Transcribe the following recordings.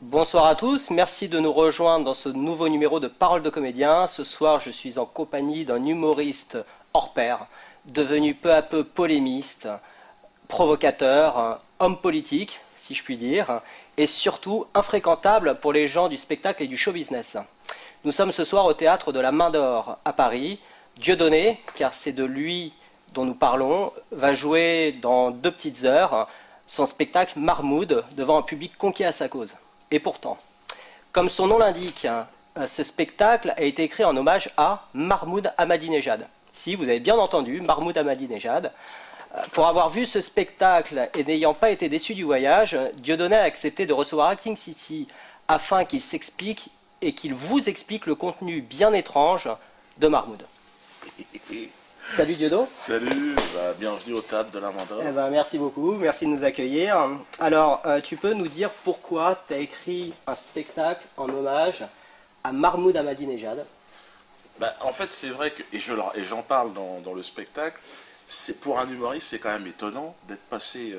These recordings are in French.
Bonsoir à tous, merci de nous rejoindre dans ce nouveau numéro de Paroles de comédien. Ce soir, je suis en compagnie d'un humoriste hors pair, devenu peu à peu polémiste, provocateur, homme politique, si je puis dire, et surtout infréquentable pour les gens du spectacle et du show business. Nous sommes ce soir au théâtre de la Main d'Or à Paris. Dieudonné, car c'est de lui dont nous parlons, va jouer dans 2 petites heures son spectacle Marmoud devant un public conquis à sa cause. Et pourtant, comme son nom l'indique, ce spectacle a été écrit en hommage à Mahmoud Ahmadinejad. Si, vous avez bien entendu, Mahmoud Ahmadinejad. Pour avoir vu ce spectacle et n'ayant pas été déçu du voyage, Dieudonné a accepté de recevoir Acting City afin qu'il s'explique et qu'il vous explique le contenu bien étrange de Mahmoud. Salut Diodo. Salut, bienvenue au théâtre de la Main d'Or. Merci beaucoup, merci de nous accueillir. Alors, tu peux nous dire pourquoi tu as écrit un spectacle en hommage à Mahmoud Ahmadinejad? En fait, c'est vrai que, et j'en parle dans le spectacle, pour un humoriste, c'est quand même étonnant d'être passé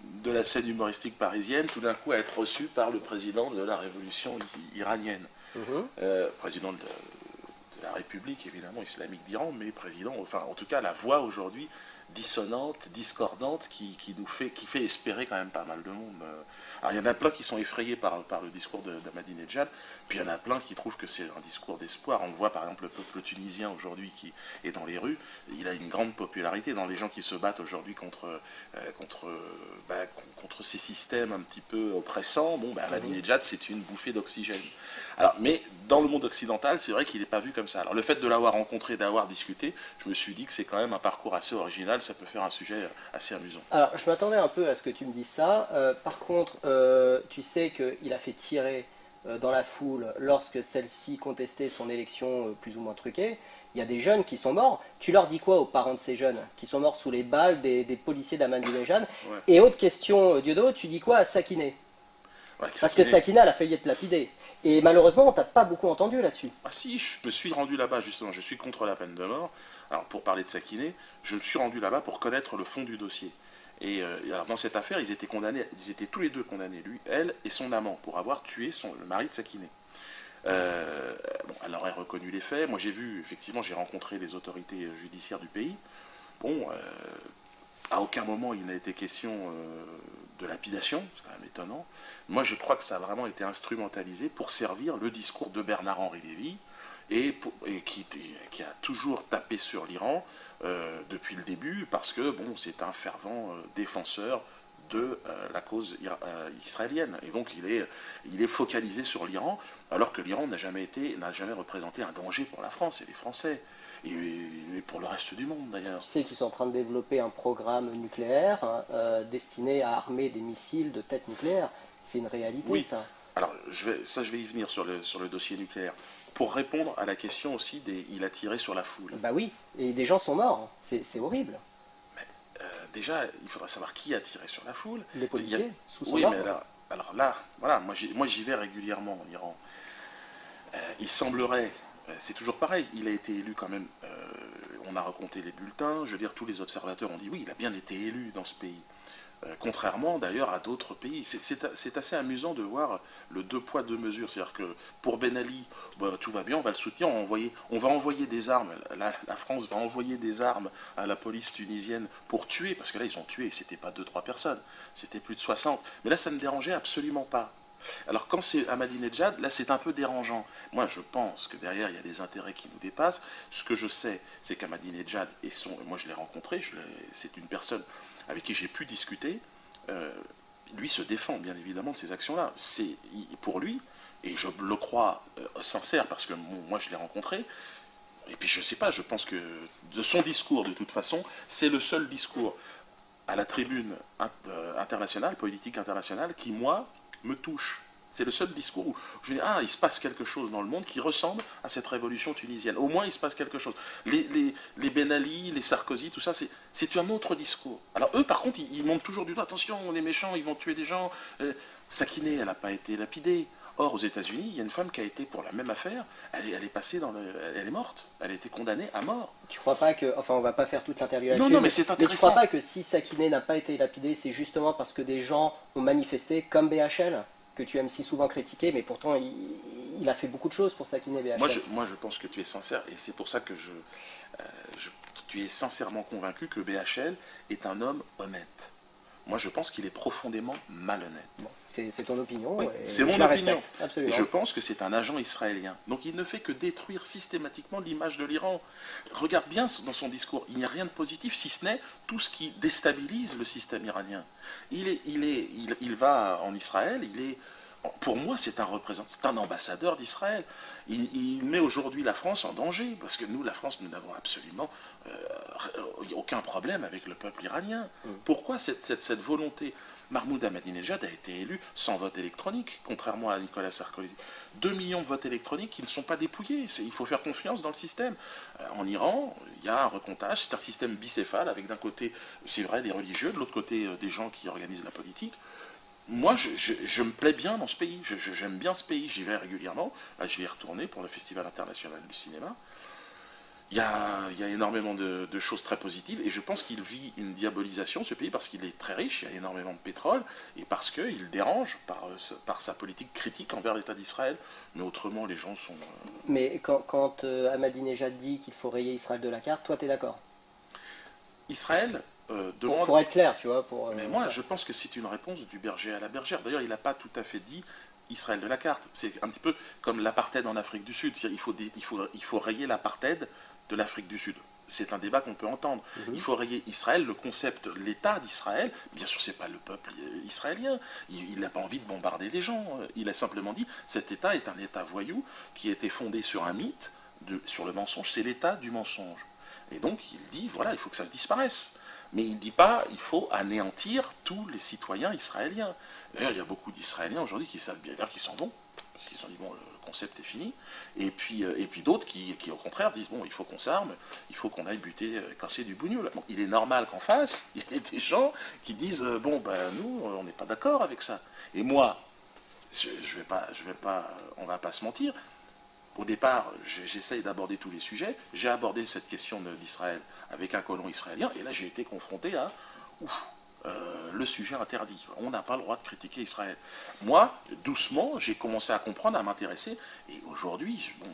de la scène humoristique parisienne tout d'un coup à être reçu par le président de la révolution iranienne. Président de la République, évidemment, islamique d'Iran, mais président, enfin, en tout cas, la voix aujourd'hui dissonante, discordante, qui fait espérer quand même pas mal de monde. Alors, il y en a plein qui sont effrayés par le discours d'Ahmadinejad, puis il y en a plein qui trouvent que c'est un discours d'espoir. On voit par exemple le peuple tunisien aujourd'hui qui est dans les rues, il a une grande popularité dans les gens qui se battent aujourd'hui contre ces systèmes un petit peu oppressants. Ahmadinejad, c'est une bouffée d'oxygène. Alors, mais dans le monde occidental, c'est vrai qu'il n'est pas vu comme ça. Alors le fait de l'avoir rencontré, d'avoir discuté, je me suis dit que c'est quand même un parcours assez original, ça peut faire un sujet assez amusant. Alors, je m'attendais un peu à ce que tu me dises ça. Par contre, tu sais qu'il a fait tirer dans la foule lorsque celle-ci contestait son élection plus ou moins truquée. Il y a des jeunes qui sont morts. Tu leur dis quoi aux parents de ces jeunes qui sont morts sous les balles des policiers d'Ahmadinejad? Ouais. Et autre question, Diodo, tu dis quoi à Sakiné? Ouais, Parce que Sakina, elle a failli être lapidée. Et malheureusement, on t'a pas beaucoup entendu là-dessus. Ah si, je me suis rendu là-bas justement, je suis contre la peine de mort. Alors pour parler de Sakiné, je me suis rendu là-bas pour connaître le fond du dossier. Et alors dans cette affaire, ils étaient condamnés, ils étaient tous les deux condamnés, lui, elle et son amant, pour avoir tué le mari de Sakiné. Elle aurait reconnu les faits. Moi j'ai vu, effectivement, j'ai rencontré les autorités judiciaires du pays. À aucun moment il n'a été question de lapidation, c'est quand même étonnant. Moi je crois que ça a vraiment été instrumentalisé pour servir le discours de Bernard-Henri Lévy, qui a toujours tapé sur l'Iran depuis le début, parce que c'est un fervent défenseur de la cause israélienne. Et donc il est focalisé sur l'Iran, alors que l'Iran n'a jamais représenté un danger pour la France et les Français. Et pour le reste du monde d'ailleurs. Tu sais qu'ils sont en train de développer un programme nucléaire destiné à armer des missiles de tête nucléaire. C'est une réalité, Oui. ça. Alors, je vais y venir sur le dossier nucléaire. Pour répondre à la question aussi il a tiré sur la foule. Bah oui, et des gens sont morts. C'est horrible. Déjà, il faudra savoir qui a tiré sur la foule. Les policiers, sous son Oui, ordre. mais alors là, voilà, moi j'y vais régulièrement en Iran. Il semblerait, c'est toujours pareil, il a été élu quand même, on a raconté les bulletins, je veux dire, tous les observateurs ont dit oui, il a bien été élu dans ce pays. Contrairement d'ailleurs à d'autres pays. C'est assez amusant de voir le deux poids deux mesures. C'est-à-dire que pour Ben Ali, tout va bien, on va le soutenir, on va envoyer des armes. La France va envoyer des armes à la police tunisienne pour tuer, parce que là ils ont tué, c'était pas 2-3 personnes, c'était plus de 60. Mais là ça ne dérangeait absolument pas. Alors quand c'est Ahmadinejad, là c'est un peu dérangeant. Moi je pense que derrière il y a des intérêts qui nous dépassent. Ce que je sais, c'est qu'Ahmadinejad moi je l'ai rencontré, c'est une personne avec qui j'ai pu discuter. Lui se défend bien évidemment de ces actions-là. C'est pour lui, et je le crois sincère parce que moi je l'ai rencontré. Et puis je sais pas, je pense que de son discours de toute façon, c'est le seul discours à la tribune internationale, politique internationale, qui moi me touche. C'est le seul discours où je dis, il se passe quelque chose dans le monde qui ressemble à cette révolution tunisienne. Au moins, il se passe quelque chose. Les Ben Ali, les Sarkozy, tout ça, c'est un autre discours. Alors eux, par contre, ils montent toujours du doigt. Attention, les méchants, ils vont tuer des gens. Sakiné, elle n'a pas été lapidée. Or, aux États-Unis, il y a une femme qui a été pour la même affaire. Elle est passée elle est morte. Elle a été condamnée à mort. Tu crois pas que, enfin on va pas faire toute l'interview là-dessus, Non, mais c'est mais tu intéressant. crois pas que si Sakiné n'a pas été lapidé, c'est justement parce que des gens ont manifesté comme BHL? que tu aimes si souvent critiquer, mais pourtant il a fait beaucoup de choses pour s'incliner BHL. Moi, je pense que tu es sincère, et c'est pour ça que tu es sincèrement convaincu que BHL est un homme honnête. Moi, je pense qu'il est profondément malhonnête. Bon, c'est ton opinion, Oui, et c'est mon je la opinion. respecte, absolument. Et je pense que c'est un agent israélien. Donc il ne fait que détruire systématiquement l'image de l'Iran. Regarde bien dans son discours, il n'y a rien de positif si ce n'est tout ce qui déstabilise le système iranien. Il va en Israël, pour moi, c'est un représentant, c'est un ambassadeur d'Israël. Il met aujourd'hui la France en danger, parce que nous, la France, nous n'avons absolument aucun problème avec le peuple iranien. Pourquoi cette volonté? Mahmoud Ahmadinejad a été élu sans vote électronique, contrairement à Nicolas Sarkozy. 2 millions de votes électroniques qui ne sont pas dépouillés. Il faut faire confiance dans le système. En Iran, il y a un recomptage, c'est un système bicéphale, avec d'un côté, c'est vrai, les religieux, de l'autre côté, des gens qui organisent la politique. Moi, je me plais bien dans ce pays. J'aime bien ce pays. J'y vais régulièrement. Là, je vais y retourner pour le Festival international du cinéma. Il y a énormément de choses très positives et je pense qu'il vit une diabolisation, ce pays, parce qu'il est très riche, il y a énormément de pétrole et parce qu'il dérange par sa politique critique envers l'État d'Israël. Mais autrement, les gens sont... Mais quand Ahmadinejad dit qu'il faut rayer Israël de la carte, toi, tu es d'accord? Israël demande... Pour être clair, tu vois. Mais moi, je pense que c'est une réponse du berger à la bergère. D'ailleurs, il n'a pas tout à fait dit Israël de la carte. C'est un petit peu comme l'apartheid en Afrique du Sud. Il faut rayer l'apartheid de l'Afrique du Sud. C'est un débat qu'on peut entendre. Il faut rayer Israël, le concept, l'État d'Israël. Bien sûr, c'est pas le peuple israélien. Il n'a pas envie de bombarder les gens. Il a simplement dit cet État est un État voyou qui a été fondé sur un mythe, sur le mensonge. C'est l'État du mensonge. Et donc, il dit voilà, il faut que ça se disparaisse. Mais il ne dit pas il faut anéantir tous les citoyens israéliens. D'ailleurs, il y a beaucoup d'Israéliens aujourd'hui qui savent bien dire qu'ils s'en vont, parce qu'ils ont dit bon, le concept est fini. Et puis d'autres qui, au contraire, disent bon, il faut qu'on s'arme, il faut qu'on aille buter, casser du bougnou. Bon, il est normal qu'en face, il y ait des gens qui disent bon, ben nous, on n'est pas d'accord avec ça. Et moi, on va pas se mentir. Au départ, j'essaye d'aborder tous les sujets. J'ai abordé cette question d'Israël avec un colon israélien, et là j'ai été confronté à le sujet interdit. On n'a pas le droit de critiquer Israël. Moi, doucement, j'ai commencé à comprendre, à m'intéresser, et aujourd'hui, bon,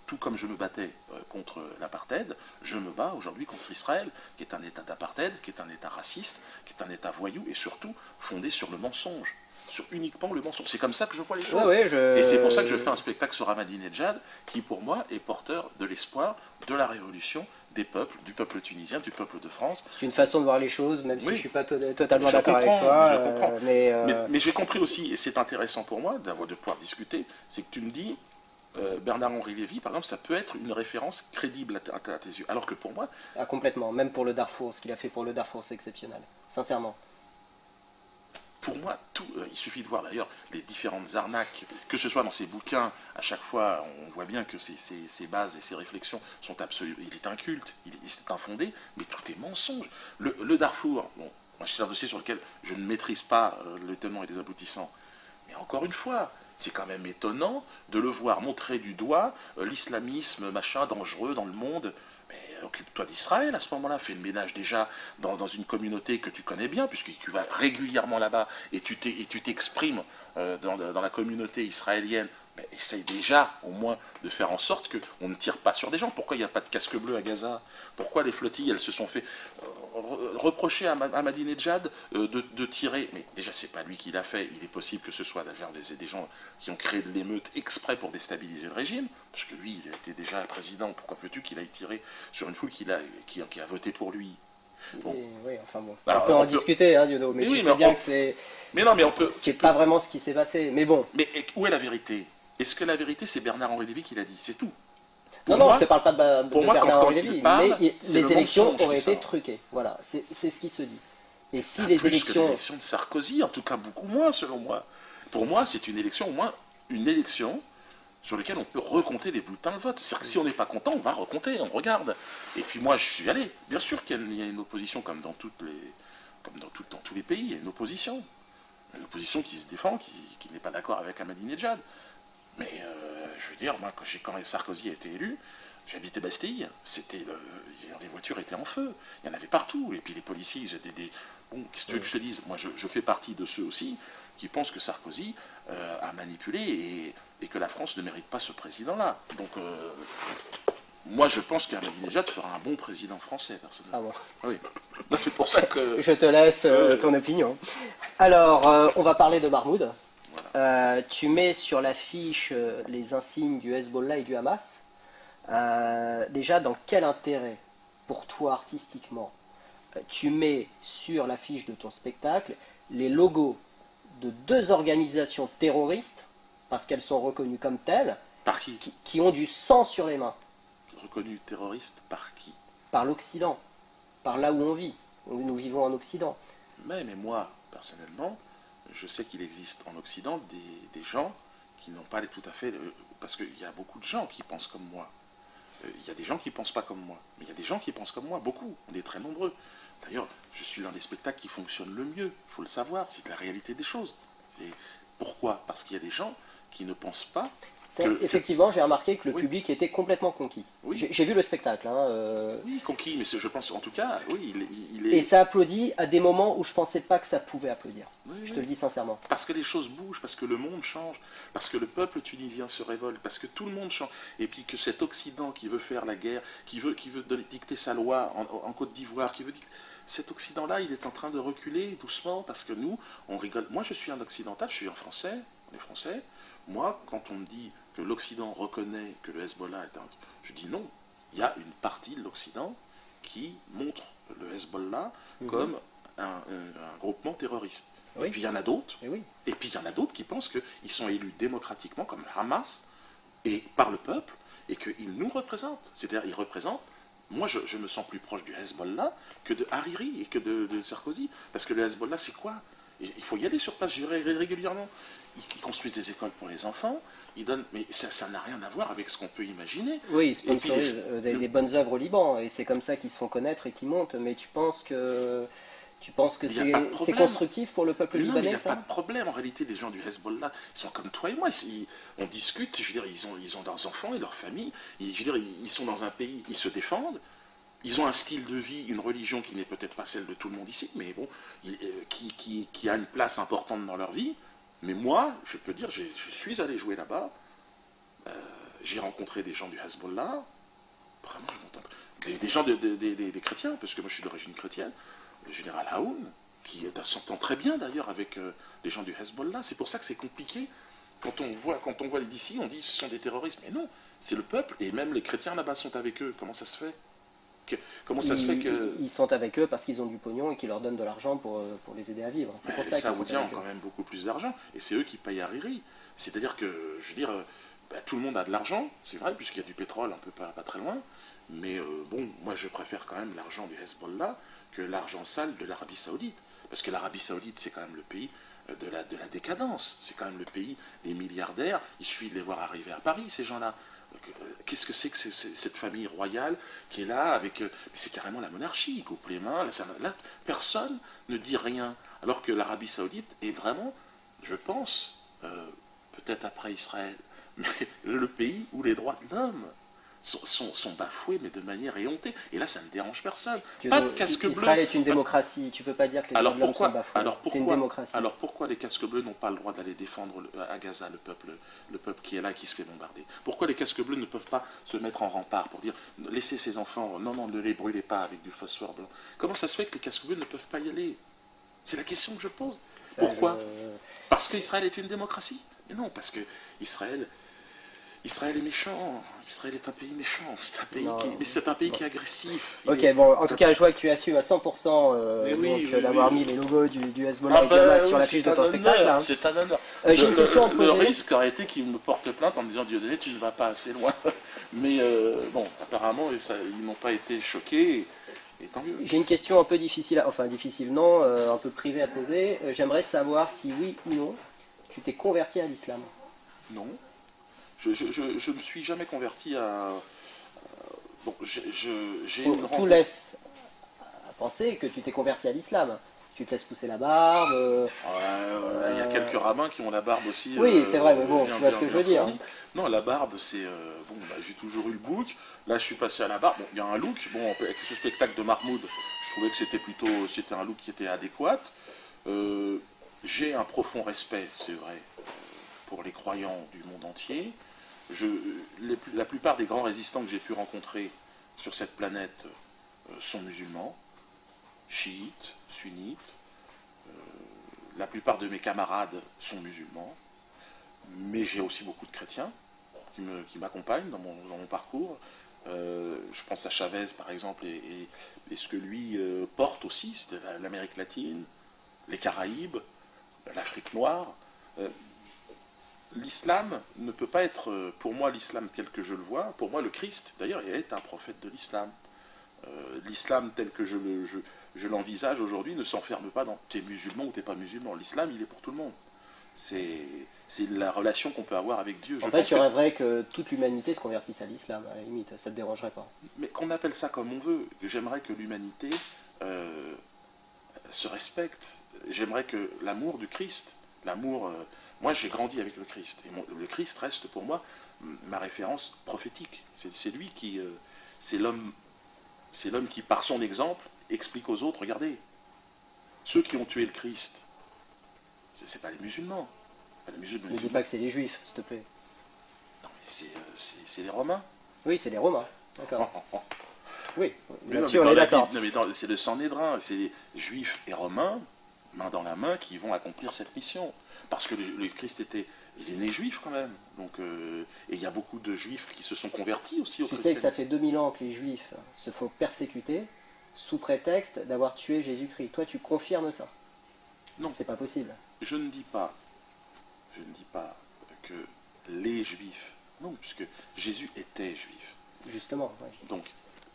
tout comme je me battais contre l'apartheid, je me bats aujourd'hui contre Israël, qui est un État d'apartheid, qui est un État raciste, qui est un État voyou, et surtout fondé sur le mensonge. Sur uniquement le mensonge. C'est comme ça que je vois les choses. Et c'est pour ça que je fais un spectacle sur Ahmadinejad, qui pour moi est porteur de l'espoir, de la révolution, des peuples, du peuple tunisien, du peuple de France. C'est une façon de voir les choses, même si je ne suis pas totalement Je d'accord avec comprends, toi. je comprends. Mais j'ai compris aussi, et c'est intéressant pour moi de pouvoir discuter, c'est que tu me dis, Bernard-Henri Lévy, par exemple, ça peut être une référence crédible à tes yeux. Alors que pour moi... Ah, complètement, même pour le Darfour, ce qu'il a fait pour le Darfour, c'est exceptionnel. Sincèrement. Pour moi, il suffit de voir d'ailleurs les différentes arnaques, que ce soit dans ses bouquins, à chaque fois, on voit bien que ses bases et ses réflexions sont absolument... Il est inculte, c'est infondé, mais tout est mensonge. Le Darfour, bon, moi c'est un dossier sur lequel je ne maîtrise pas le tenant et les aboutissants, mais encore une fois, c'est quand même étonnant de le voir montrer du doigt l'islamisme, machin, dangereux dans le monde. Occupe-toi d'Israël à ce moment-là, fais le ménage déjà dans une communauté que tu connais bien, puisque tu vas régulièrement là-bas et tu t'exprimes dans la communauté israélienne. Mais essaye déjà au moins de faire en sorte qu'on ne tire pas sur des gens. Pourquoi il n'y a pas de casque bleu à Gaza? Pourquoi les flottilles, elles se sont fait reprocher à Ahmadinejad de tirer? Mais déjà, c'est pas lui qui l'a fait. Il est possible que ce soit des gens qui ont créé de l'émeute exprès pour déstabiliser le régime, parce que lui, il a été déjà président. Pourquoi veux-tu qu'il aille tirer sur une foule qui a voté pour lui? Bon. Oui, enfin bon. Alors, on peut en discuter, hein, Diodo, mais tu sais bien que c'est... Mais non, mais on peut... C'est pas vraiment ce qui s'est passé, mais bon. Mais où est la vérité? Est-ce que la vérité, c'est Bernard-Henri Lévy qui l'a dit? C'est tout. Non, je ne te parle pas de Bernard-Henri Lévy, mais les élections auraient été truquées. Voilà, c'est ce qui se dit. Et si les élections... que l'élection de Sarkozy, en tout cas beaucoup moins, selon moi. Pour moi, c'est une élection, au moins une élection sur laquelle on peut recompter les bulletins de vote. C'est-à-dire que si on n'est pas content, on va recompter, on regarde. Et puis moi, je suis allé. Bien sûr qu'il y a une opposition, comme dans tous les pays, il y a une opposition. Une opposition qui se défend, qui n'est pas d'accord avec Ahmadinejad. Mais je veux dire, moi, quand Sarkozy a été élu, j'habitais Bastille, les voitures étaient en feu, il y en avait partout, et puis les policiers, ils étaient Bon, qu'est-ce que tu veux que je te dise? Moi, je fais partie de ceux aussi qui pensent que Sarkozy a manipulé et que la France ne mérite pas ce président-là. Donc, moi, je pense qu'Ahmadinejad fera un bon président français, personnellement. Ah bon. Oui. C'est pour ça que... Je te laisse ton opinion. Alors, on va parler de Mahmoud. Voilà. Tu mets sur l'affiche les insignes du Hezbollah et du Hamas. Déjà, dans quel intérêt, pour toi artistiquement, tu mets sur l'affiche de ton spectacle les logos de deux organisations terroristes, parce qu'elles sont reconnues comme telles, Par qui? qui ont du sang sur les mains? Reconnu terroriste par qui? Par l'Occident, par là où on vit. Nous vivons en Occident. Mais moi, personnellement, je sais qu'il existe en Occident des gens qui n'ont pas tout à fait... parce qu'il y a beaucoup de gens qui pensent comme moi. Il y a des gens qui ne pensent pas comme moi. Mais il y a des gens qui pensent comme moi, beaucoup. On est très nombreux. D'ailleurs, je suis l'un des spectacles qui fonctionne le mieux. Il faut le savoir, c'est la réalité des choses. Et pourquoi? Parce qu'il y a des gens qui ne pensent pas... Effectivement, j'ai remarqué que le Oui. public était complètement conquis. Oui. J'ai vu le spectacle. Oui, conquis, mais je pense, en tout cas, oui, il est... Et ça applaudit à des moments où je pensais pas que ça pouvait applaudir. Oui, Je oui. te le dis sincèrement. Parce que les choses bougent, parce que le monde change, parce que le peuple tunisien se révolte, parce que tout le monde change. Et puis que cet Occident qui veut faire la guerre, qui veut dicter sa loi en Côte d'Ivoire, cet Occident-là, il est en train de reculer doucement, parce que nous, on rigole. Moi, je suis un occidental, je suis un Français, on est Français. Moi, quand on me dit que l'Occident reconnaît que le Hezbollah est un... Je dis non. Il y a une partie de l'Occident qui montre le Hezbollah comme un groupement terroriste. Oui. Et puis il y en a d'autres. Et oui. Et puis il y en a d'autres qui pensent qu'ils sont élus démocratiquement comme le Hamas et par le peuple et qu'ils nous représentent. C'est-à-dire ils représentent. Moi, je me sens plus proche du Hezbollah que de Hariri et que de Sarkozy. Parce que le Hezbollah, c'est quoi? Il faut y aller sur place, je dirais régulièrement. Ils construisent des écoles pour les enfants. Ils donnent, mais ça n'a rien à voir avec ce qu'on peut imaginer. Oui, ils Et puis, sponsorisent des bonnes œuvres au Liban, et c'est comme ça qu'ils se font connaître et qu'ils montent. Mais tu penses que il y a pas de c'est problème. constructif pour le peuple Non, mais il libanais, n'y a ça? pas de problème. En réalité, les gens du Hezbollah, ils sont comme toi et moi. On discute, je veux dire, ils ont leurs enfants et leurs familles. Je veux dire, ils sont dans un pays, ils se défendent. Ils ont un style de vie, une religion qui n'est peut-être pas celle de tout le monde ici, mais bon, qui a une place importante dans leur vie. Mais moi, je peux dire, je suis allé jouer là-bas. J'ai rencontré des gens du Hezbollah. Vraiment, je m'entends. Des gens, des chrétiens, parce que moi je suis d'origine chrétienne. Le général Haoun, qui s'entend très bien d'ailleurs avec les gens du Hezbollah. C'est pour ça que c'est compliqué. Quand on voit les d'ici, on dit que ce sont des terroristes. Mais non, c'est le peuple, et même les chrétiens là-bas sont avec eux. Comment ça se fait? Comment ça se fait que... Ils sont avec eux parce qu'ils ont du pognon et qu'ils leur donnent de l'argent pour les aider à vivre. C'est pour ça Les qu'ils sont Saoudiens ont avec eux. quand même beaucoup plus d'argent, et c'est eux qui payent Hariri. C'est-à-dire que, je veux dire, tout le monde a de l'argent, c'est vrai, puisqu'il y a du pétrole un peu pas très loin, mais bon, moi je préfère quand même l'argent du Hezbollah que l'argent sale de l'Arabie Saoudite. Parce que l'Arabie Saoudite, c'est quand même le pays de la décadence, c'est quand même le pays des milliardaires. Il suffit de les voir arriver à Paris, ces gens-là. Qu'est-ce que c'est que cette famille royale qui est là avec... mais c'est carrément la monarchie, ils coupent les mains, là, personne ne dit rien. Alors que l'Arabie Saoudite est vraiment, je pense, peut-être après Israël, mais le pays où les droits de l'homme sont bafoués, mais de manière éhontée. Et là, ça ne dérange personne. Pas de casque bleu. Israël est une démocratie, tu ne peux pas dire que les droits de l'homme sont bafoués. C'est une démocratie. Alors pourquoi les casques bleus n'ont pas le droit d'aller défendre à Gaza le peuple qui est là et qui se fait bombarder? Pourquoi les casques bleus ne peuvent pas se mettre en rempart pour dire laissez ces enfants, non, ne les brûlez pas avec du phosphore blanc? Comment ça se fait que les casques bleus ne peuvent pas y aller? C'est la question que je pose. Pourquoi? Parce qu'Israël est une démocratie? Mais non, parce que Israël est méchant. Israël est un pays méchant. C'est un pays qui est agressif. Ok, bon, en tout cas, je vois que tu assumes à 100% d'avoir mis les logos du Hezbollah et du Hamas sur la fiche de ton spectacle. Hein. C'est un honneur. J'ai une question à te poser. Le risque aurait été qu'il me porte plainte en me disant Dieudonné, tu ne vas pas assez loin. Mais bon, apparemment, ils n'ont pas été choqués. Et tant mieux. J'ai une question un peu difficile, enfin difficile non, un peu privée à poser. J'aimerais savoir si oui ou non, tu t'es converti à l'islam. Non. Je me suis jamais converti à... Bon, j'ai une Tout laisse à penser que tu t'es converti à l'islam. Tu te laisses pousser la barbe. Il y a quelques rabbins qui ont la barbe aussi. Oui, c'est vrai, mais bon, tu vois ce que je veux dire. Non, la barbe, c'est... bon, bah, j'ai toujours eu le bouc. Là, je suis passé à la barbe. Bon, il y a un look. Bon, avec ce spectacle de Mahmoud, je trouvais que c'était un look qui était adéquat. J'ai un profond respect, c'est vrai, pour les croyants du monde entier. La plupart des grands résistants que j'ai pu rencontrer sur cette planète sont musulmans, chiites, sunnites. La plupart de mes camarades sont musulmans, mais j'ai aussi beaucoup de chrétiens qui m'accompagnent dans mon parcours. Je pense à Chavez, par exemple, et ce que lui porte aussi, c'est l'Amérique latine, les Caraïbes, l'Afrique noire. L'islam ne peut pas être, pour moi, l'islam tel que je le vois, pour moi, le Christ, d'ailleurs, est un prophète de l'islam. L'islam tel que je l'envisage aujourd'hui ne s'enferme pas dans t'es musulman ou t'es pas musulman. L'islam, il est pour tout le monde. C'est la relation qu'on peut avoir avec Dieu. En fait, tu rêverais que toute l'humanité se convertisse à l'islam, à la limite, ça ne te dérangerait pas. Mais qu'on appelle ça comme on veut, j'aimerais que l'humanité se respecte. J'aimerais que l'amour du Christ, l'amour... moi, j'ai grandi avec le Christ. Et le Christ reste pour moi ma référence prophétique. C'est lui qui... c'est l'homme qui, par son exemple, explique aux autres, regardez, ceux qui ont tué le Christ, c'est pas les musulmans. Ne dis pas que c'est les Juifs, s'il te plaît. Non, mais c'est les Romains. Oui, c'est les Romains. D'accord. Oui, là-dessus on est d'accord. C'est le Sanhédrin, c'est les Juifs et Romains, main dans la main, qui vont accomplir cette mission. Parce que le Christ il est né juif quand même. Donc, et il y a beaucoup de Juifs qui se sont convertis aussi au christianisme. Tu sais que ça fait 2000 ans que les Juifs se font persécuter sous prétexte d'avoir tué Jésus-Christ. Toi, tu confirmes ça? Non. C'est pas possible. Je ne dis pas que les Juifs... Non, puisque Jésus était juif. Justement, oui. Donc,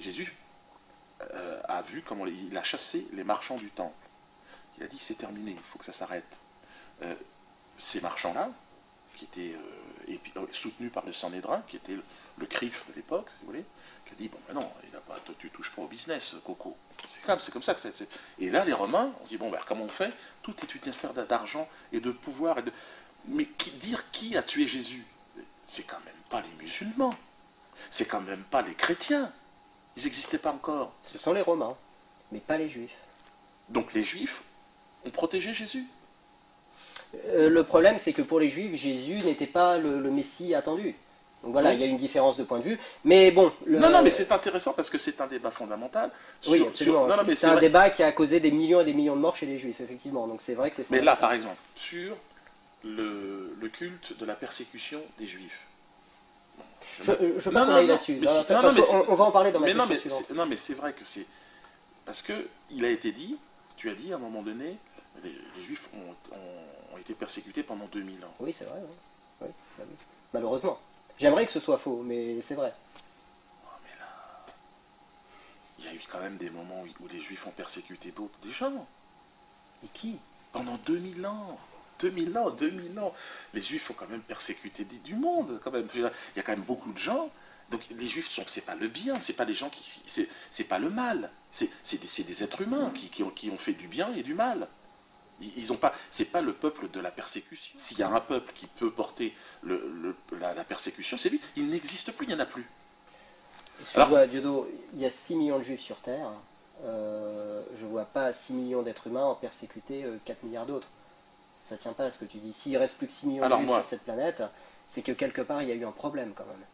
Jésus a vu comment il a chassé les marchands du temple. Il a dit, c'est terminé, il faut que ça s'arrête. Ces marchands-là, qui étaient soutenus par le Sanhédrin, qui était le CRIF de l'époque, si vous voulez, qui a dit, bon, ben non, toi, tu touches pas au business, Coco. C'est comme ça que c'est. Et là, les Romains, on se dit, bon, ben, comment on fait? Tout est une affaire d'argent et de pouvoir. Mais dire qui a tué Jésus? C'est quand même pas les musulmans. C'est quand même pas les chrétiens. Ils n'existaient pas encore. Ce sont les Romains, mais pas les Juifs. Donc les Juifs ont protégé Jésus. Le problème, c'est que pour les Juifs, Jésus n'était pas le Messie attendu. Donc voilà, il y a une différence de point de vue. Mais bon... Non, mais c'est intéressant parce que c'est un débat fondamental. Oui, absolument. C'est un débat qui a causé des millions et des millions de morts chez les Juifs, effectivement. Donc c'est vrai que c'est fondamental. Mais là, par exemple, sur le culte de la persécution des Juifs. Je veux pas qu'on aille là-dessus. On va en parler dans ma question suivante. Non, mais c'est vrai que c'est... Parce qu'il a été dit, tu as dit à un moment donné, les Juifs ont été persécutés pendant 2000 ans. Oui, c'est vrai. Oui. Oui. Malheureusement. J'aimerais que ce soit faux, mais c'est vrai. Oh, mais là, il y a eu quand même des moments où les Juifs ont persécuté d'autres, des gens. Et qui? Pendant 2000 ans. 2000 ans. Les Juifs ont quand même persécuté du monde, quand même. Il y a quand même beaucoup de gens. Donc les Juifs, c'est pas le bien, c'est pas les gens qui... C'est pas le mal. C'est des êtres humains qui ont fait du bien et du mal. Ils ont pas, c'est pas le peuple de la persécution. S'il y a un peuple qui peut porter la persécution, c'est lui. Il n'existe plus, il n'y en a plus. Excuse-moi, Diodo, il y a 6 millions de Juifs sur Terre. Je vois pas 6 millions d'êtres humains en persécuter 4 milliards d'autres. Ça tient pas à ce que tu dis. S'il reste plus que 6 millions de Juifs sur cette planète, c'est que quelque part il y a eu un problème quand même.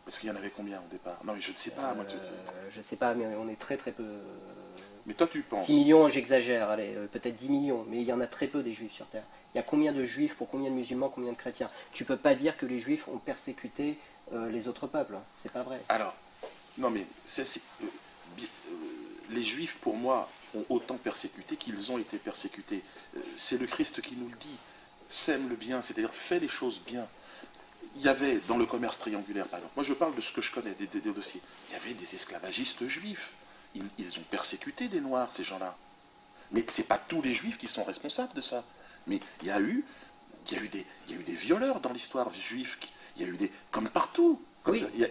Parce qu'il y en avait combien au départ? Non, mais je ne sais pas. Je sais pas, mais on est très très peu. Mais toi, tu penses? 6 millions, j'exagère, allez, peut-être 10 millions, mais il y en a très peu des Juifs sur Terre. Il y a combien de Juifs pour combien de musulmans, combien de chrétiens? Tu peux pas dire que les Juifs ont persécuté les autres peuples. C'est pas vrai. Alors, non, mais les Juifs, pour moi, ont autant persécuté qu'ils ont été persécutés. C'est le Christ qui nous le dit. Sème le bien, c'est-à-dire fais les choses bien. Il y avait, dans le commerce triangulaire, par exemple, moi je parle de ce que je connais, des dossiers, il y avait des esclavagistes juifs. Ils ont persécuté des Noirs, ces gens-là. Mais ce n'est pas tous les Juifs qui sont responsables de ça. Mais il y a eu des violeurs dans l'histoire juive. Il y a eu comme partout. Oui, il y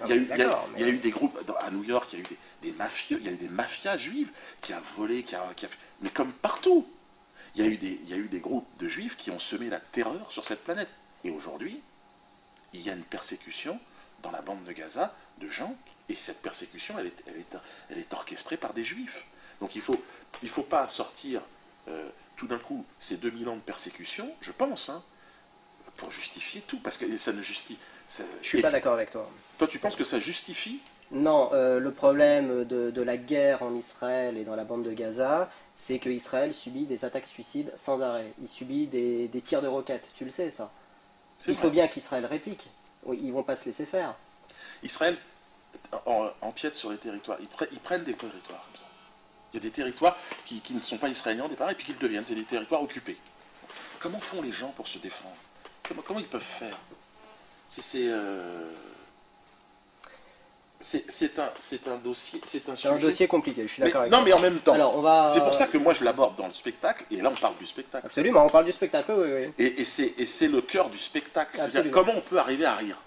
a eu des groupes à New York, il y a eu des mafieux, il y a eu des mafias juives qui a volé, mais comme partout, il y a eu des groupes de juifs qui ont semé la terreur sur cette planète. Et aujourd'hui, il y a une persécution dans la bande de Gaza de gens, et cette persécution, elle est orchestrée par des juifs. Donc il faut pas sortir tout d'un coup ces 2000 ans de persécution, je pense, hein, pour justifier tout, parce que ça ne justifie. Je suis pas d'accord avec toi. Toi, tu penses que ça justifie? Non, le problème de la guerre en Israël et dans la bande de Gaza, c'est que Israël subit des attaques suicides sans arrêt. Il subit des tirs de roquettes, tu le sais ça. Il faut bien qu'Israël réplique. Oui, ils vont pas se laisser faire. Israël empiète sur les territoires. Ils prennent des territoires comme ça. Il y a des territoires qui ne sont pas israéliens au départ et puis qu'ils deviennent. C'est des territoires occupés. Comment font les gens pour se défendre? Comment ils peuvent faire? C'est un dossier, c'est un C'est un sujet. dossier compliqué, je suis d'accord avec Non, toi. mais en même temps, Alors, c'est pour ça que moi je l'aborde dans le spectacle, et là on parle du spectacle. Absolument, on parle du spectacle, oui, oui. Et c'est le cœur du spectacle. C'est-à-dire Absolument. comment on peut arriver à rire.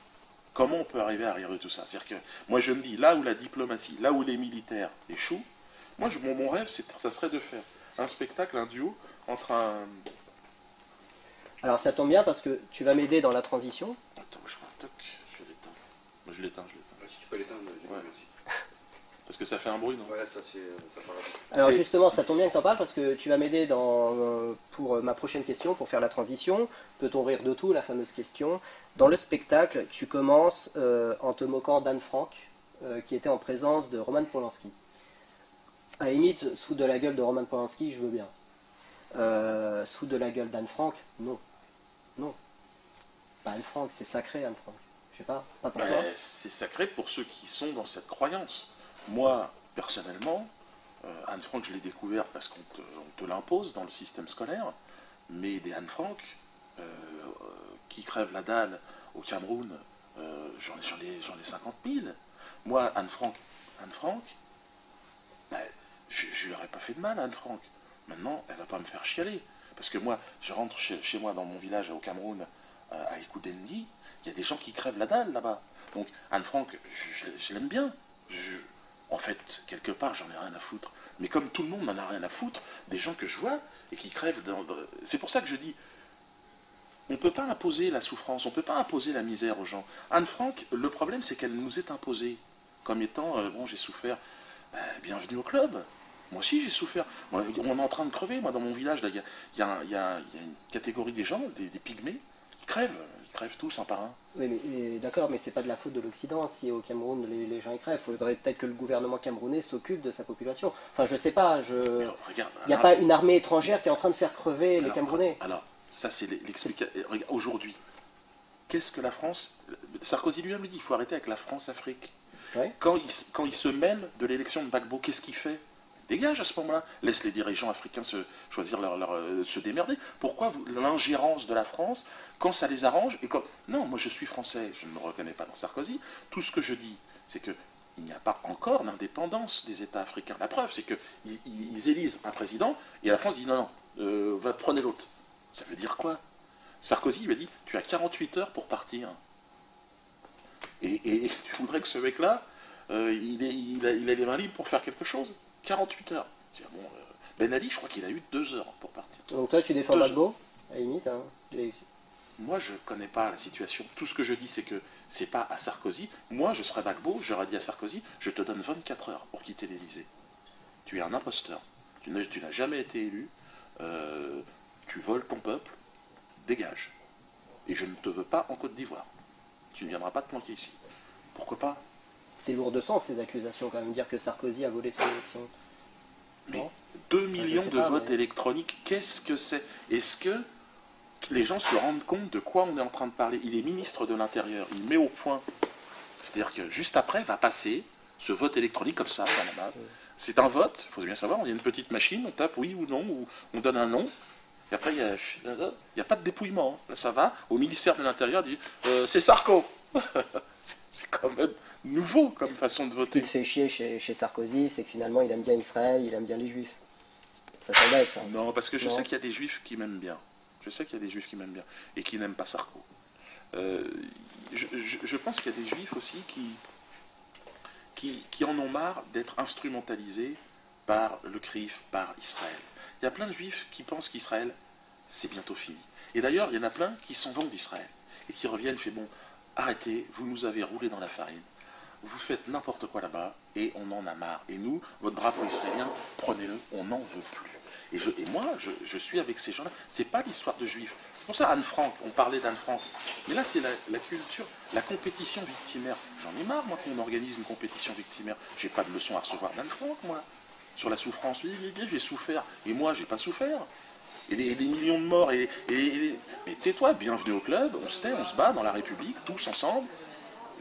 Comment on peut arriver à rire de tout ça? C'est-à-dire que moi je me dis, là où la diplomatie, là où les militaires échouent, moi mon rêve, ça serait de faire un spectacle, un duo entre un... Alors ça tombe bien parce que tu vas m'aider dans la transition. Attends, je l'éteins. Moi je l'éteins. Si tu peux l'éteindre, Ouais. merci. Parce que ça fait un bruit, non? Ouais, ça paraît bien. Alors justement, ça tombe bien que tu en parles parce que tu vas m'aider pour ma prochaine question, pour faire la transition. Peut-on rire de tout, la fameuse question. Dans le spectacle, tu commences en te moquant d'Anne Frank, qui était en présence de Roman Polanski. À la limite, sous de la gueule de Roman Polanski, je veux bien. Sous de la gueule d'Anne Frank, non. Non. Pas Anne Frank, c'est sacré Anne Frank. Je sais pas pour toi. C'est sacré pour ceux qui sont dans cette croyance. Moi, personnellement, Anne Frank, je l'ai découvert parce qu'on te l'impose dans le système scolaire, mais des Anne Frank qui crèvent la dalle au Cameroun, j'en ai 50 000. Moi, Anne Frank, ben, je lui aurais pas fait de mal à Anne Frank. Maintenant, elle va pas me faire chialer. Parce que moi, je rentre chez moi dans mon village au Cameroun, à Ekoudendi, il y a des gens qui crèvent la dalle là-bas. Donc Anne Frank, je l'aime bien. En fait, quelque part, j'en ai rien à foutre. Mais comme tout le monde n'en a rien à foutre, des gens que je vois et qui crèvent C'est pour ça que je dis, on ne peut pas imposer la souffrance, on ne peut pas imposer la misère aux gens. Anne Frank, le problème, c'est qu'elle nous est imposée comme étant, bon, j'ai souffert, bienvenue au club. Moi aussi, j'ai souffert. On est en train de crever. Moi, dans mon village, il y a une catégorie des gens, des pygmées, qui crèvent. Ils crèvent tous un par un. Oui, mais d'accord, mais c'est pas de la faute de l'Occident si au Cameroun les gens y crèvent. Il faudrait peut-être que le gouvernement camerounais s'occupe de sa population. Enfin, je sais pas. Regarde, Il n'y a pas une armée étrangère qui est en train de faire crever les Camerounais. Alors, ça, c'est l'explication. Aujourd'hui, qu'est-ce que la France... Sarkozy lui-même dit, il faut arrêter avec la France-Afrique. Ouais. Quand il se mêle de l'élection de Gbagbo, qu'est-ce qu'il fait? Dégage à ce moment-là. Laisse les dirigeants africains choisir se démerder. Pourquoi l'ingérence de la France quand ça les arrange et quand... Non, moi je suis français, je ne me reconnais pas dans Sarkozy. Tout ce que je dis, c'est qu'il n'y a pas encore d'indépendance des États africains. La preuve, c'est qu'ils élisent un président et la France dit non, prenez l'autre. Ça veut dire quoi? Sarkozy lui a dit, tu as 48 heures pour partir. Et tu voudrais que ce mec-là, il a les mains libres pour faire quelque chose? 48 heures. Bon, Ben Ali, je crois qu'il a eu 2 heures pour partir. Donc toi, tu défends Gbagbo, à la limite, hein. Moi, je ne connais pas la situation. Tout ce que je dis, c'est que c'est pas à Sarkozy. Moi, je serais Gbagbo, j'aurais dit à Sarkozy, je te donne 24 heures pour quitter l'Élysée. Tu es un imposteur. Tu n'as jamais été élu. Tu voles ton peuple. Dégage. Et je ne te veux pas en Côte d'Ivoire. Tu ne viendras pas te planquer ici. Pourquoi pas? C'est lourd de sens ces accusations quand même, dire que Sarkozy a volé son élection. Mais 2 millions de votes électroniques, qu'est-ce que c'est? Est-ce que les gens se rendent compte de quoi on est en train de parler? Il est ministre de l'Intérieur, il met au point. C'est-à-dire que juste après va passer ce vote électronique comme ça, dans la base. C'est un vote, il faut bien savoir, il y a une petite machine, on tape oui ou non, ou on donne un nom. Et après, il n'y a pas de dépouillement. Là, ça va, au ministère de l'Intérieur, dit c'est Sarko. C'est quand même nouveau comme façon de voter. Ce qui te fait chier chez Sarkozy, c'est que finalement, il aime bien Israël, il aime bien les Juifs. Ça s'embête, ça. Non, parce que je sais qu'il y a des Juifs qui m'aiment bien. Je sais qu'il y a des Juifs qui m'aiment bien et qui n'aiment pas Sarko. Euh, je pense qu'il y a des juifs aussi qui en ont marre d'être instrumentalisés par le CRIF, par Israël. Il y a plein de juifs qui pensent qu'Israël, c'est bientôt fini. Et d'ailleurs, il y en a plein qui s'en vont d'Israël et qui reviennent, fait bon, arrêtez, vous nous avez roulé dans la farine, vous faites n'importe quoi là-bas et on en a marre. Et nous, votre drapeau israélien, prenez-le, on n'en veut plus. Et moi, je suis avec ces gens-là. C'est pas l'histoire de juifs. C'est pour ça, Anne Frank, on parlait d'Anne Frank. Mais là, c'est la culture, la compétition victimaire. J'en ai marre, moi, qu'on organise une compétition victimaire. J'ai pas de leçon à recevoir d'Anne Frank, moi. Sur la souffrance, j'ai souffert. Et moi, j'ai pas souffert. Et les millions de morts. Mais tais-toi, bienvenue au club. On se tait, on se bat dans la République, tous ensemble.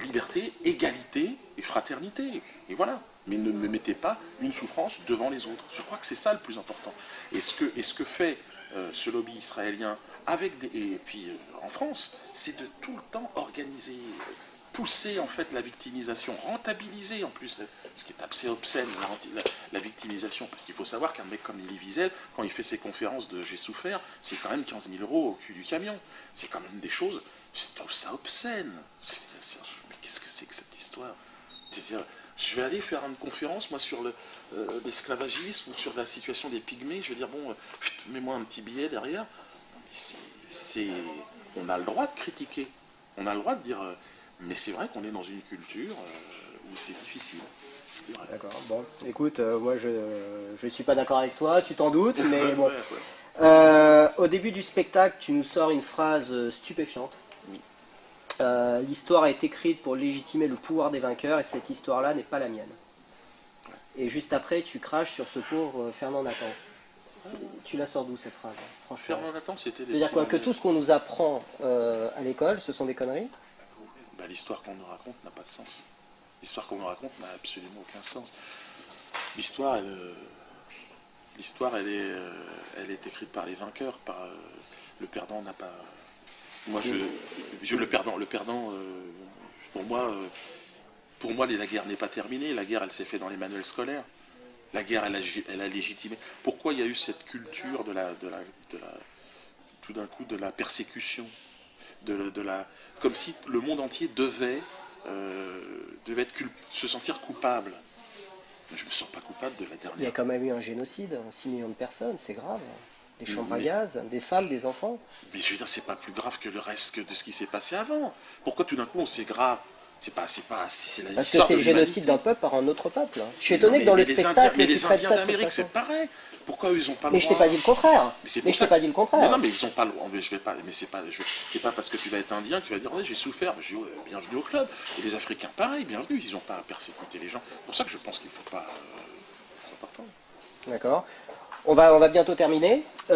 Liberté, égalité et fraternité. Et voilà. Mais ne me mettez pas une souffrance devant les autres. Je crois que c'est ça le plus important. Et ce que fait ce lobby israélien et puis en France, c'est de tout le temps organiser, pousser en fait la victimisation, rentabiliser en plus, ce qui est assez obscène, la victimisation. Parce qu'il faut savoir qu'un mec comme Elie Wiesel, quand il fait ses conférences de J'ai souffert, c'est quand même 15 000 € au cul du camion. C'est quand même des choses, je trouve ça obscène. Mais qu'est-ce que c'est que cette histoire? C'est-à-dire, je vais aller faire une conférence, moi, sur l'esclavagisme ou sur la situation des pygmées. Je vais dire, bon, mets-moi un petit billet derrière. On a le droit de critiquer. On a le droit de dire... mais c'est vrai qu'on est dans une culture où c'est difficile. D'accord, bon, écoute, moi je suis pas d'accord avec toi, tu t'en doutes, mais bon. Au début du spectacle, tu nous sors une phrase stupéfiante. Oui. L'histoire est écrite pour légitimer le pouvoir des vainqueurs et cette histoire-là n'est pas la mienne. Et juste après, tu craches sur ce pauvre Fernand Nathan. Tu la sors d'où cette phrase, franchement? Fernand Nathan, c'était... C'est-à-dire quoi? Que tout ce qu'on nous apprend à l'école, ce sont des conneries? Ben, l'histoire qu'on nous raconte n'a pas de sens. L'histoire qu'on nous raconte n'a absolument aucun sens. L'histoire, elle est écrite par les vainqueurs. Le perdant n'a pas... Moi, le perdant, pour moi, la guerre n'est pas terminée. La guerre, elle s'est faite dans les manuels scolaires. La guerre, elle a légitimé. Pourquoi il y a eu cette culture tout d'un coup, de la persécution, comme si le monde entier devait se sentir coupable. Mais je ne me sens pas coupable de la dernière. Il y a quand même eu un génocide, 6 millions de personnes, c'est grave. Des chambres à gaz, des femmes, des enfants. Mais je veux dire, c'est pas plus grave que le reste de ce qui s'est passé avant. Pourquoi tout d'un coup c'est grave? C'est la Parce que c'est le génocide d'un peuple par un autre peuple. Je suis étonné que dans le spectacle, mais les Indiens d'Amérique, c'est pareil. Pourquoi eux, ils ont pas le droit? Mais je t'ai pas dit le contraire. Mais je t'ai pas dit le contraire. Non, mais ils ont pas le droit. Mais je vais pas. Mais c'est pas parce que tu vas être indien que tu vas dire ouais, j'ai souffert. Je dis ouais, bienvenue au club. Et les Africains, pareil, bienvenue. Ils n'ont pas à persécuter les gens. C'est pour ça que je pense qu'il faut pas. D'accord. On va bientôt terminer. À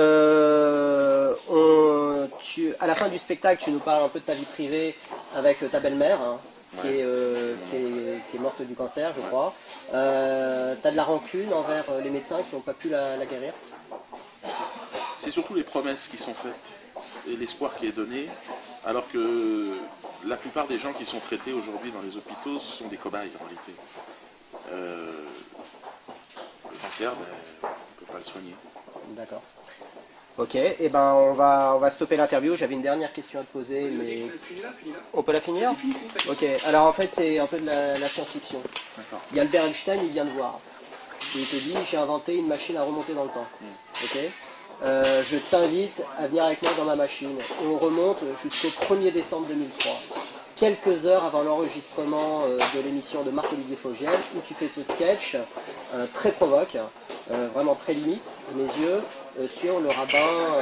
la fin du spectacle, tu nous parles un peu de ta vie privée avec ta belle-mère, hein, qui est morte du cancer, je crois. Tu as de la rancune envers les médecins qui n'ont pas pu la guérir? C'est surtout les promesses qui sont faites et l'espoir qui est donné, alors que la plupart des gens qui sont traités aujourd'hui dans les hôpitaux sont des cobayes en réalité. Le cancer, on ne peut pas le soigner. D'accord. Ok, et ben on va stopper l'interview. J'avais une dernière question à te poser, mais on peut la finir? Ok. Alors en fait c'est un peu de la science-fiction. Il y a Albert Einstein, il vient de voir. Et il te dit j'ai inventé une machine à remonter dans le temps. Ok. Je t'invite à venir avec moi dans ma machine. Et on remonte jusqu'au 1er décembre 2003. Quelques heures avant l'enregistrement de l'émission de Marc-Olivier Fogiel, où tu fais ce sketch très provoque, vraiment très limite, à mes yeux, sur le rabbin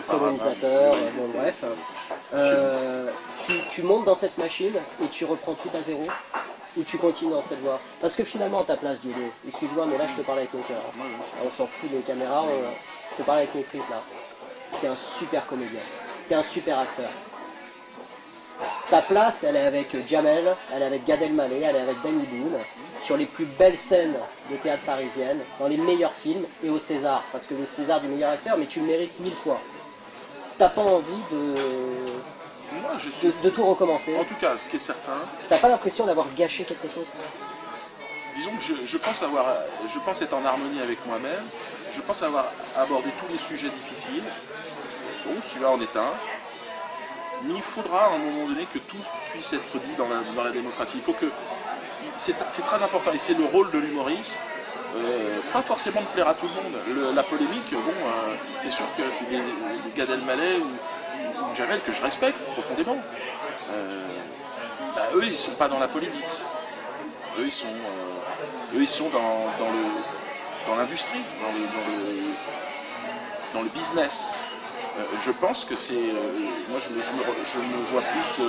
colonisateur, bon bref. Tu montes dans cette machine et tu reprends tout à zéro, ou tu continues dans cette voie? Parce que finalement, ta place, Dieu, excuse-moi, mais là je te parle avec mon cœur. On s'en fout des caméras, je te parle avec mes tripes là. T'es un super comédien, t'es un super acteur. Ta place, elle est avec Jamel, elle est avec Gad Elmaleh, elle est avec Danny Boone, sur les plus belles scènes de théâtre parisienne, dans les meilleurs films et au César, parce que le César du meilleur acteur, mais tu le mérites 1000 fois. T'as pas envie de tout recommencer? En tout cas, ce qui est certain... T'as pas l'impression d'avoir gâché quelque chose? Disons que je pense être en harmonie avec moi-même, je pense avoir abordé tous les sujets difficiles. Bon, celui-là en est un. Mais il faudra à un moment donné que tout puisse être dit dans la démocratie. Il faut que c'est très important et c'est le rôle de l'humoriste. Pas forcément de plaire à tout le monde. La polémique, bon, c'est sûr que les Gad Elmaleh ou Jamel, que je respecte profondément, eux, ils sont pas dans la polémique. Eux, ils sont dans l'industrie, dans le business. Je pense que c'est... moi, je me vois plus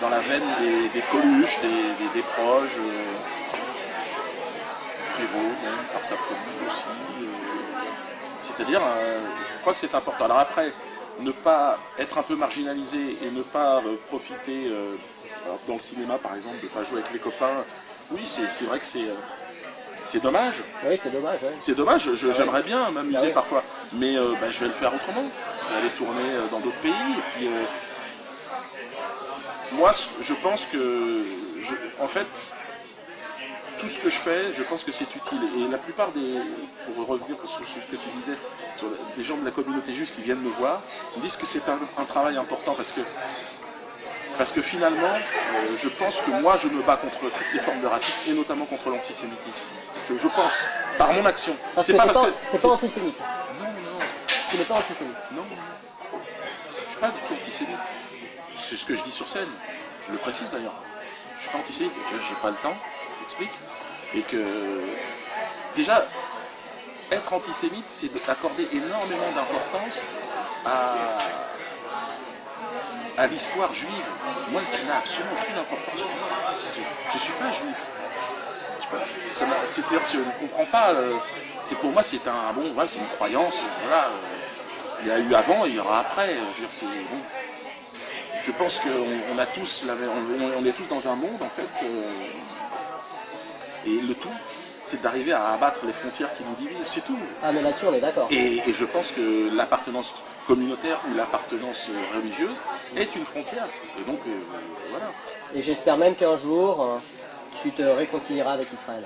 dans la veine des Coluche, des proches, Prévost, par sa folie aussi. C'est-à-dire, je crois que c'est important. Alors après, ne pas être un peu marginalisé et ne pas profiter, alors dans le cinéma par exemple, de ne pas jouer avec les copains, oui, c'est vrai que c'est dommage. Oui, c'est dommage. Ouais. C'est dommage, j'aimerais bien m'amuser oui. parfois, mais je vais le faire autrement. Je vais aller tourner dans d'autres pays. Et puis, moi, je pense que, en fait, tout ce que je fais, je pense que c'est utile. Et la plupart pour revenir sur ce que tu disais, sur les gens de la communauté juive qui viennent me voir, ils disent que c'est un travail important parce que finalement, je pense que moi, je me bats contre toutes les formes de racisme et notamment contre l'antisémitisme. Je pense, par mon action. T'es pas antisémite. Non. Tu n'es pas antisémite. Non. Je ne suis pas du tout antisémite. C'est ce que je dis sur scène. Je le précise d'ailleurs. Je ne suis pas antisémite. J'ai pas le temps, j'explique. Et que, déjà, être antisémite, c'est d'accorder énormément d'importance à l'histoire juive. Moi, ça n'a absolument aucune importance pour moi. Je ne suis pas juif. C'est-à-dire, si on ne comprend pas, pour moi, c'est c'est une croyance. Voilà, il y a eu avant, il y aura après. Je pense qu'on a tous, on est tous dans un monde, en fait, et le tout, c'est d'arriver à abattre les frontières qui nous divisent, c'est tout. Ah, mais là-dessus, on est d'accord. Et je pense que l'appartenance communautaire ou l'appartenance religieuse est une frontière. Et donc, voilà. Et j'espère même qu'un jour, tu te réconcilieras avec Israël.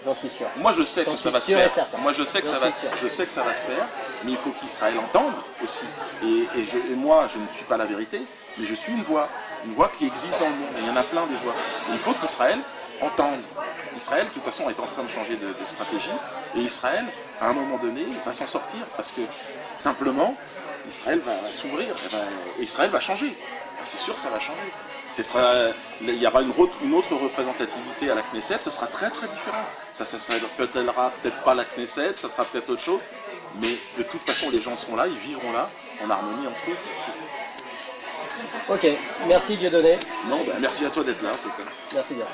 J'en suis sûr. Moi, je sais que ça va se faire. Moi, je sais que ça va se faire, mais il faut qu'Israël entende aussi. Et moi, je ne suis pas la vérité, mais je suis une voix qui existe dans le monde. Et il y en a plein des voix. Et il faut qu'Israël entende. Israël, de toute façon, est en train de changer de stratégie. Et Israël, à un moment donné, va s'en sortir. Parce que, simplement, Israël va s'ouvrir. Et Israël va changer. C'est sûr que ça va changer. Il y aura une autre représentativité à la Knesset, ce sera très très différent. Ça peut-être pas la Knesset, ça sera peut-être autre chose, mais de toute façon les gens seront là, ils vivront là, en harmonie entre eux. Ok, merci Dieudonné. Non, merci à toi d'être là en tout cas. Merci bien.